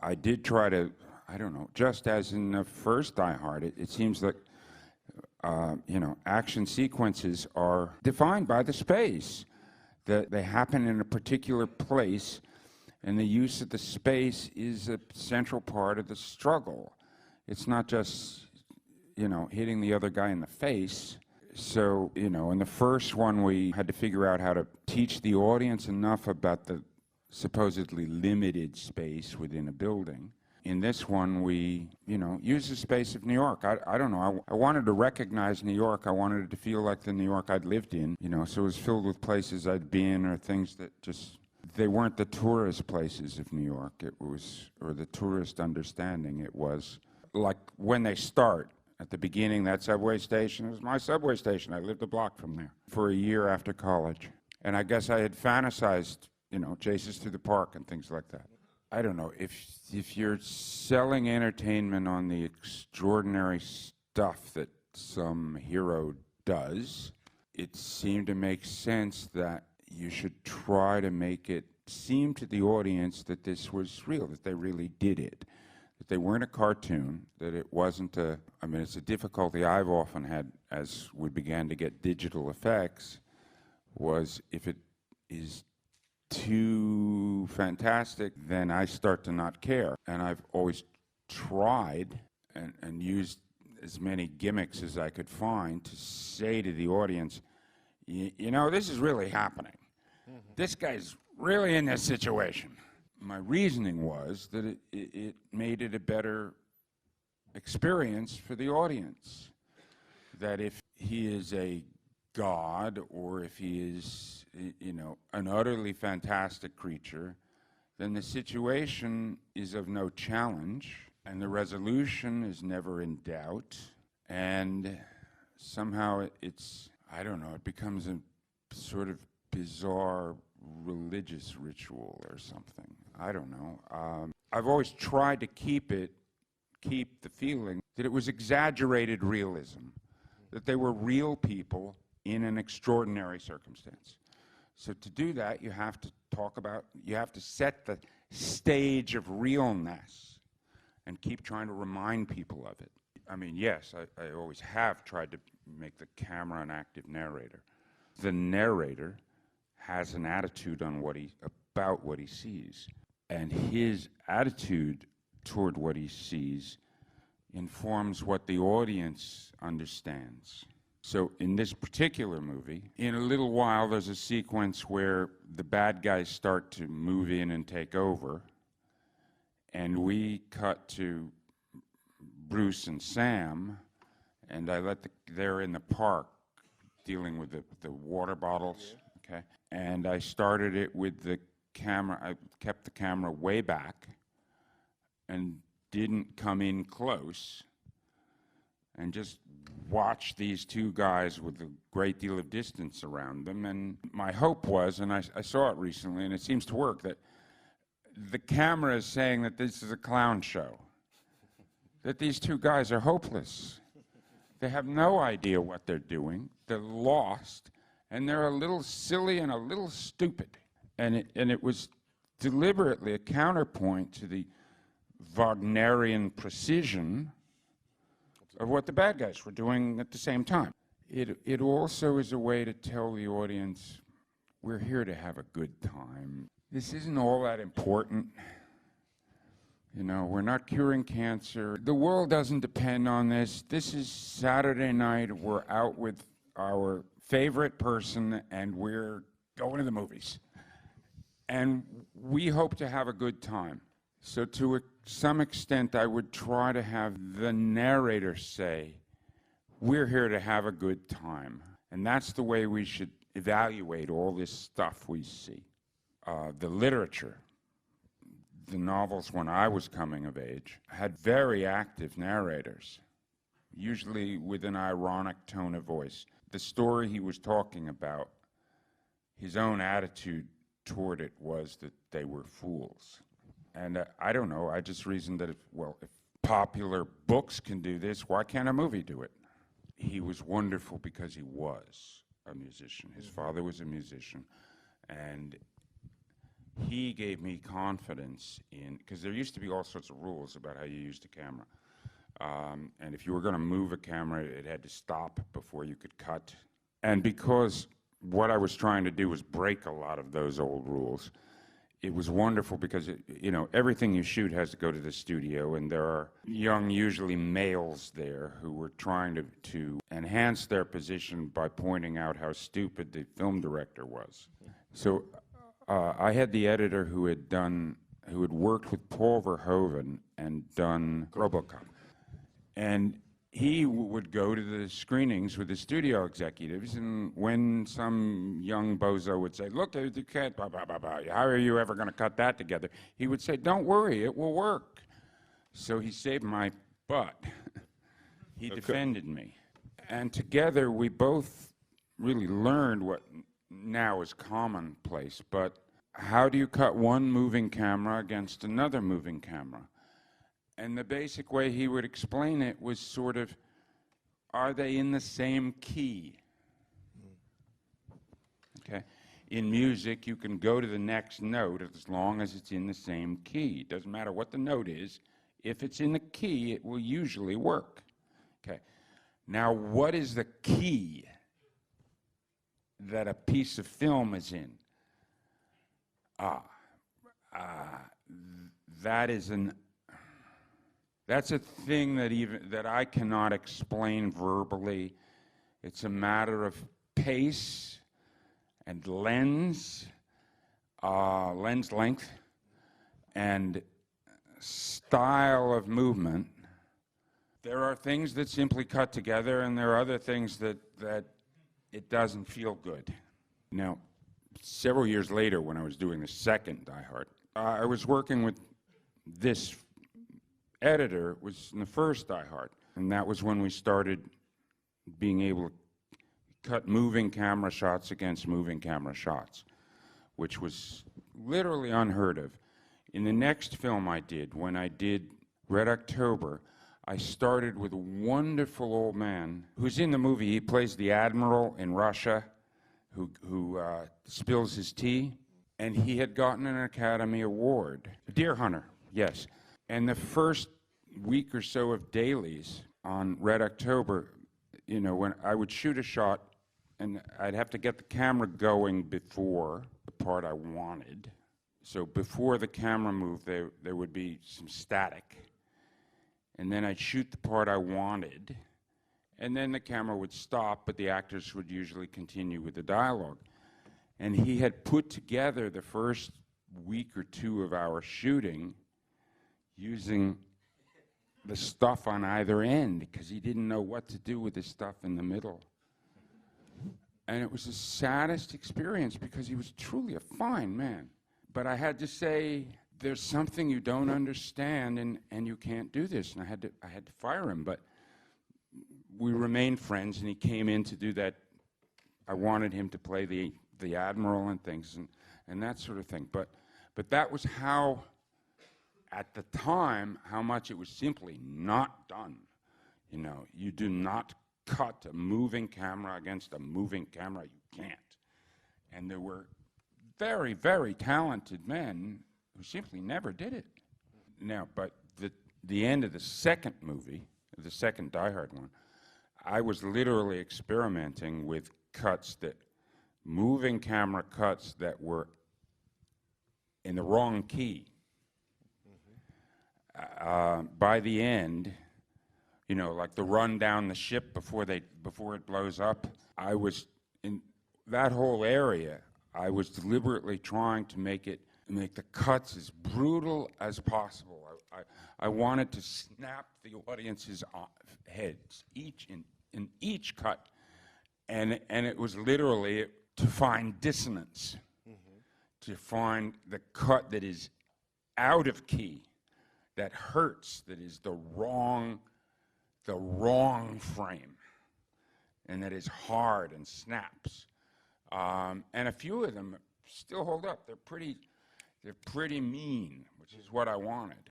I did try to, I don't know, just as in the first Die Hard, it seems that, action sequences are defined by the space. That they happen in a particular place, and the use of the space is a central part of the struggle. It's not just, hitting the other guy in the face. So, in the first one, we had to figure out how to teach the audience enough about the supposedly limited space within a building. In this one, we, use the space of New York. I don't know. I wanted to recognize New York. I wanted it to feel like the New York I'd lived in, so it was filled with places I'd been or things that just, they weren't the tourist places of New York. It was, or the tourist understanding. It was like when they start. At the beginning, that subway station was my subway station. I lived a block from there for a year after college. And I guess I had fantasized, chases through the park and things like that. I don't know, if you're selling entertainment on the extraordinary stuff that some hero does, it seemed to make sense that you should try to make it seem to the audience that this was real, that they really did it, that they weren't a cartoon, that it wasn't it's a difficulty I've often had as we began to get digital effects, was if it is too fantastic, then I start to not care. And I've always tried and used as many gimmicks as I could find to say to the audience, this is really happening. Mm-hmm. This guy's really in this situation. My reasoning was that it made it a better experience for the audience. That if he is a god, or if he is, an utterly fantastic creature, then the situation is of no challenge, and the resolution is never in doubt, and somehow it's, it becomes a sort of bizarre religious ritual or something. I don't know. I've always tried to keep the feeling that it was exaggerated realism, that they were real people in an extraordinary circumstance. So to do that, you have to set the stage of realness and keep trying to remind people of it. Yes, I always have tried to make the camera an active narrator. The narrator has an attitude about what he sees, and his attitude toward what he sees informs what the audience understands. So in this particular movie, in a little while, there's a sequence where the bad guys start to move in and take over, and we cut to Bruce and Sam, and they're in the park dealing with the water bottles, okay? And I started it with the camera. I kept the camera way back and didn't come in close, and just watch these two guys with a great deal of distance around them. And my hope was, and I saw it recently, and it seems to work, that the camera is saying that this is a clown show, that these two guys are hopeless. They have no idea what they're doing. They're lost, and they're a little silly and a little stupid. And it was deliberately a counterpoint to the Wagnerian precision of what the bad guys were doing at the same time. It also is a way to tell the audience, we're here to have a good time. This isn't all that important. We're not curing cancer. The world doesn't depend on this. This is Saturday night. We're out with our favorite person, and we're going to the movies. And we hope to have a good time. So to some extent, I would try to have the narrator say, we're here to have a good time. And that's the way we should evaluate all this stuff we see. The literature, the novels when I was coming of age, had very active narrators, usually with an ironic tone of voice. The story he was talking about, his own attitude toward it was that they were fools. And I don't know, I just reasoned that if popular books can do this, why can't a movie do it? He was wonderful because he was a musician. His father was a musician, and he gave me confidence in, because there used to be all sorts of rules about how you used a camera. And if you were going to move a camera, it had to stop before you could cut. And because what I was trying to do was break a lot of those old rules, it was wonderful because, you know, everything you shoot has to go to the studio, and there are young, usually males there, who were trying to enhance their position by pointing out how stupid the film director was. So I had the editor who had worked with Paul Verhoeven and done RoboCop. And he would go to the screenings with the studio executives, and when some young bozo would say, look, you can't, blah, blah, blah, blah, how are you ever going to cut that together? He would say, don't worry, it will work. So he saved my butt. He defended me. And together we both really learned what now is commonplace, but how do you cut one moving camera against another moving camera? And the basic way he would explain it was sort of, are they in the same key? Okay. In music, you can go to the next note as long as it's in the same key. It doesn't matter what the note is. If it's in the key, it will usually work. Okay. Now, what is the key that a piece of film is in? That's a thing that I cannot explain verbally. It's a matter of pace and lens length, and style of movement. There are things that simply cut together, and there are other things that it doesn't feel good. Now, several years later, when I was doing the second Die Hard, I was working with this editor was in the first Die Hard, and that was when we started being able to cut moving camera shots against moving camera shots, which was literally unheard of. In the next film I did, when I did Red October, I started with a wonderful old man who's in the movie. He plays the admiral in Russia who spills his tea, and he had gotten an Academy Award. Deer Hunter, yes. And the first week or so of dailies on Red October, you know, when I would shoot a shot, and I'd have to get the camera going before the part I wanted. So before the camera moved, there would be some static. And then I'd shoot the part I wanted, and then the camera would stop, but the actors would usually continue with the dialogue. And he had put together the first week or two of our shooting using the stuff on either end, because he didn't know what to do with the stuff in the middle. And it was the saddest experience, because he was truly a fine man. But I had to say, there's something you don't understand, and you can't do this. And I had to fire him, but we remained friends, and he came in to do that. I wanted him to play the admiral and things, and that sort of thing. But that was how, at the time, how much it was simply not done. You know, you do not cut a moving camera against a moving camera. You can't. And there were very, very talented men who simply never did it. Now, but the end of the second movie, the second Die Hard one, I was literally experimenting with moving camera cuts that were in the wrong key. By the end, you know, like the run down the ship before it blows up, I was in that whole area. I was deliberately trying to make the cuts as brutal as possible. I wanted to snap the audience's heads, in each cut, and it was literally to find dissonance, to find the cut that is out of key, that hurts, that is the wrong frame, and that is hard and snaps. And a few of them still hold up. They're pretty mean, which is what I wanted.